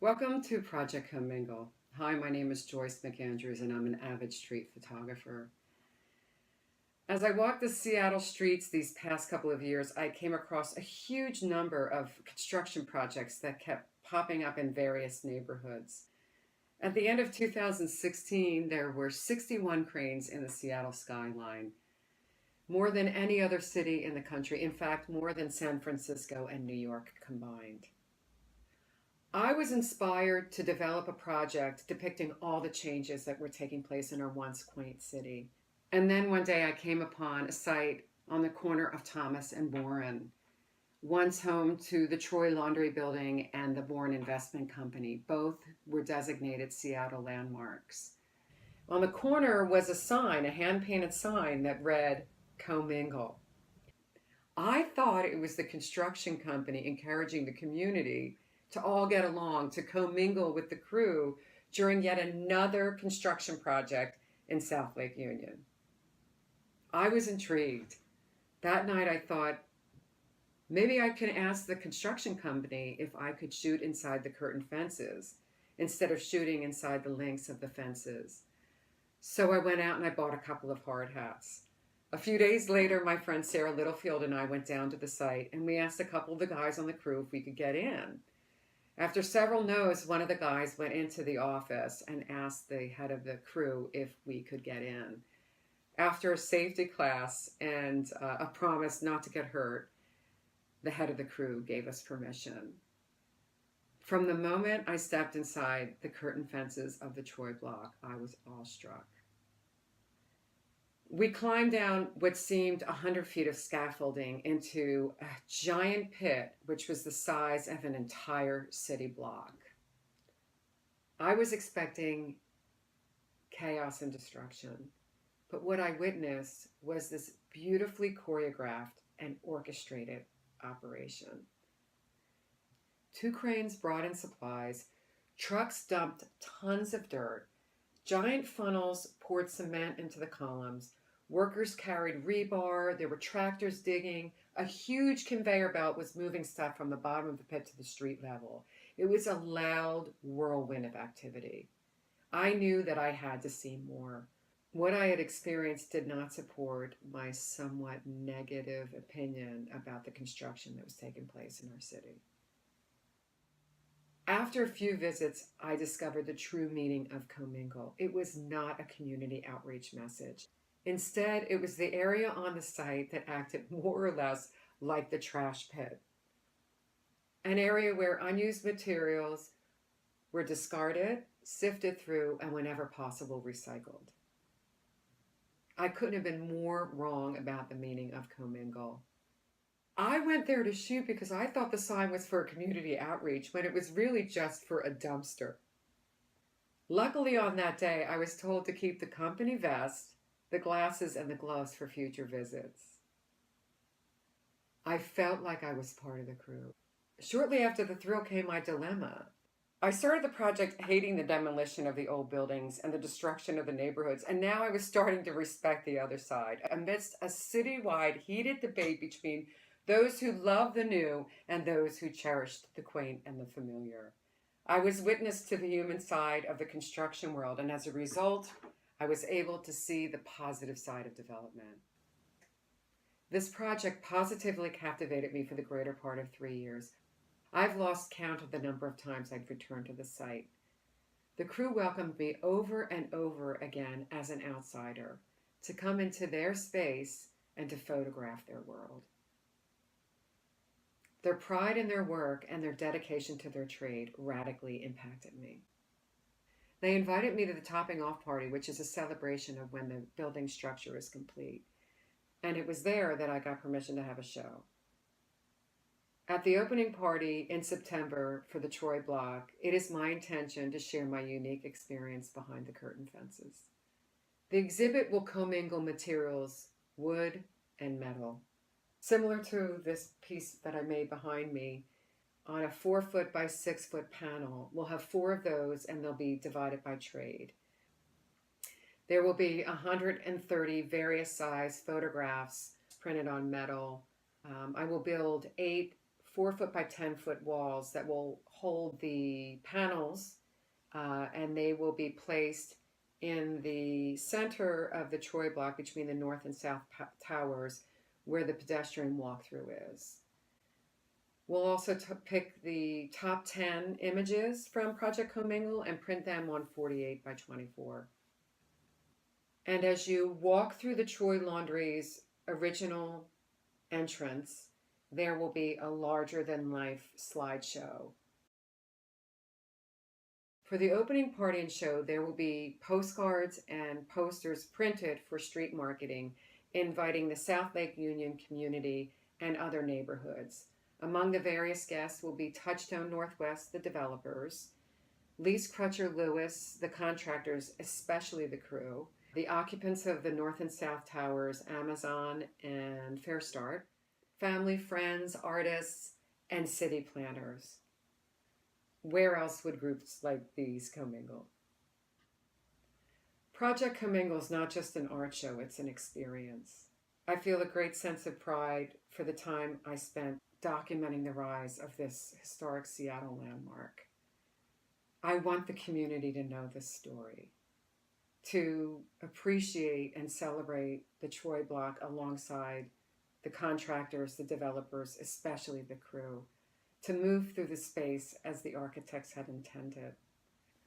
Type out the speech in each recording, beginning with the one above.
Welcome to Project Co-Mingle. Hi, my name is Joyce McAndrews and I'm an avid street photographer. As I walked the Seattle streets these past couple of years, I came across a huge number of construction projects that kept popping up in various neighborhoods. At the end of 2016, there were 61 cranes in the Seattle skyline, more than any other city in the country, in fact, more than San Francisco and New York combined. I was inspired to develop a project depicting all the changes that were taking place in our once quaint city. And then one day I came upon a site on the corner of Thomas and Bourne, once home to the Troy Laundry Building and the Bourne Investment Company. Both were designated Seattle landmarks. On the corner was a sign, a hand-painted sign that read, Co-Mingle. I thought it was the construction company encouraging the community to all get along, to co-mingle with the crew during yet another construction project in South Lake Union. I was intrigued. That night I thought, maybe I can ask the construction company if I could shoot inside the curtain fences instead of shooting inside the links of the fences. So I went out and I bought a couple of hard hats. A few days later, my friend Sarah Littlefield and I went down to the site and we asked a couple of the guys on the crew if we could get in. After several no's, one of the guys went into the office and asked the head of the crew if we could get in. After a safety class and a promise not to get hurt, the head of the crew gave us permission. From the moment I stepped inside the curtain fences of the Troy block, I was awestruck. We climbed down what seemed 100 feet of scaffolding into a giant pit, which was the size of an entire city block. I was expecting chaos and destruction, but what I witnessed was this beautifully choreographed and orchestrated operation. 2 cranes brought in supplies, trucks dumped tons of dirt, giant funnels poured cement into the columns, workers carried rebar, there were tractors digging, a huge conveyor belt was moving stuff from the bottom of the pit to the street level. It was a loud whirlwind of activity. I knew that I had to see more. What I had experienced did not support my somewhat negative opinion about the construction that was taking place in our city. After a few visits, I discovered the true meaning of Co-Mingle. It was not a community outreach message. Instead, it was the area on the site that acted more or less like the trash pit. An area where unused materials were discarded, sifted through, and whenever possible, recycled. I couldn't have been more wrong about the meaning of Co-Mingle. I went there to shoot because I thought the sign was for community outreach when it was really just for a dumpster. Luckily on that day, I was told to keep the company vest, the glasses, and the gloves for future visits. I felt like I was part of the crew. Shortly after the thrill came my dilemma. I started the project hating the demolition of the old buildings and the destruction of the neighborhoods, and now I was starting to respect the other side, amidst a citywide heated debate between those who loved the new and those who cherished the quaint and the familiar. I was witness to the human side of the construction world, and as a result, I was able to see the positive side of development. This project positively captivated me for the greater part of 3 years. I've lost count of the number of times I've returned to the site. The crew welcomed me over and over again as an outsider, to come into their space and to photograph their world. Their pride in their work and their dedication to their trade radically impacted me. They invited me to the topping off party, which is a celebration of when the building structure is complete. And it was there that I got permission to have a show. At the opening party in September for the Troy block, it is my intention to share my unique experience behind the curtain fences. The exhibit will commingle materials, wood and metal. Similar to this piece that I made behind me, on a 4-foot by 6-foot panel, we'll have 4 of those and they'll be divided by trade. There will be 130 various size photographs printed on metal. I will build 8 4 foot by 10 foot walls that will hold the panels, and they will be placed in the center of the Troy block between the north and south towers where the pedestrian walkthrough is. We'll also pick the top 10 images from Project Co-Mingle and print them on 48 by 24. And as you walk through the Troy Laundry's original entrance, there will be a larger-than-life slideshow. For the opening party and show, there will be postcards and posters printed for street marketing, inviting the South Lake Union community and other neighborhoods. Among the various guests will be Touchstone Northwest, the developers, Lease Crutcher Lewis, the contractors, especially the crew, the occupants of the North and South Towers, Amazon and Fair Start, family, friends, artists, and city planners. Where else would groups like these commingle? Project Co-Mingle is not just an art show, it's an experience. I feel a great sense of pride for the time I spent documenting the rise of this historic Seattle landmark. I want the community to know this story, to appreciate and celebrate the Troy block alongside the contractors, the developers, especially the crew, to move through the space as the architects had intended.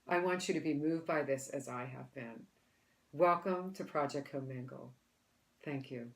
I want you to be moved by this as I have been. Welcome to Project Co-Mingle. Thank you.